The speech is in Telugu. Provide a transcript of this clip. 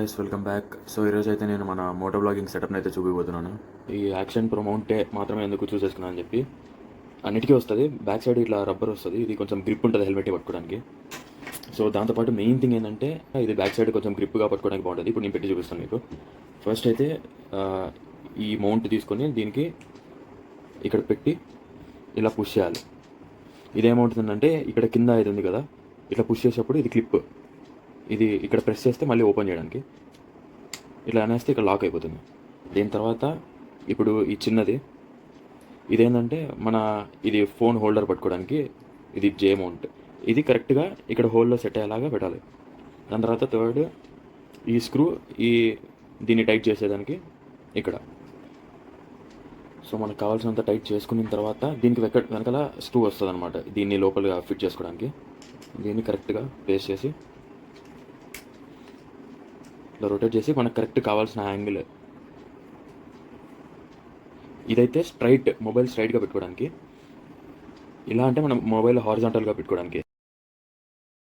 Guys, welcome back. సో ఈరోజు అయితే నేను మన మోటో బ్లాగింగ్ సెటప్ని అయితే చూపిపోతున్నాను. ఈ యాక్షన్ ప్రో మౌంటే మాత్రమే ఎందుకు చూస్ చేసుకున్నాను అని చెప్పి, అన్నిటికీ వస్తుంది. బ్యాక్ సైడ్ ఇట్లా రబ్బర్ వస్తుంది, ఇది కొంచెం గ్రిప్ ఉంటుంది హెల్మెట్ పట్టుకోవడానికి. సో దాంతోపాటు మెయిన్ థింగ్ ఏంటంటే ఇది బ్యాక్ సైడ్ కొంచెం గ్రిప్గా పట్టుకోవడానికి బాగుంటుంది. ఇప్పుడు నేను పెట్టి చూపిస్తాను మీకు. ఫస్ట్ అయితే ఈ మౌంట్ తీసుకొని దీనికి ఇక్కడ పెట్టి ఇలా పుష్ చేయాలి. ఇదేమవుతుందంటే ఇక్కడ కింద ఇది ఉంది కదా, ఇట్లా పుష్ చేసేటప్పుడు ఇది క్లిప్, ఇది ఇక్కడ ప్రెస్ చేస్తే మళ్ళీ ఓపెన్ చేయడానికి ఇట్లా అనేస్తే ఇక్కడ లాక్ అయిపోతుంది. దీని తర్వాత ఇప్పుడు ఈ చిన్నది ఇదేంటంటే ఇది ఫోన్ హోల్డర్ పట్టుకోవడానికి, ఇది జే మౌంట్. ఇది కరెక్ట్గా ఇక్కడ హోల్లో సెట్ అయ్యేలాగా పెట్టాలి. దాని తర్వాత థర్డ్ ఈ స్క్రూ, దీన్ని టైట్ చేసేదానికి ఇక్కడ. సో మనకు కావాల్సినంత టైట్ చేసుకున్న తర్వాత దీనికి వెనకాల స్క్రూ వస్తుంది అనమాట, దీన్ని లోపలగా ఫిట్ చేసుకోవడానికి. దీన్ని కరెక్ట్గా ప్లేస్ చేసి ఇలా రొటేట్ చేసి మనకు కరెక్ట్ కావాల్సిన యాంగిల్. ఇదైతే మొబైల్ స్ట్రైట్గా పెట్టుకోవడానికి, ఇలా అంటే మనం మొబైల్ హారిజాంటల్గా పెట్టుకోవడానికి.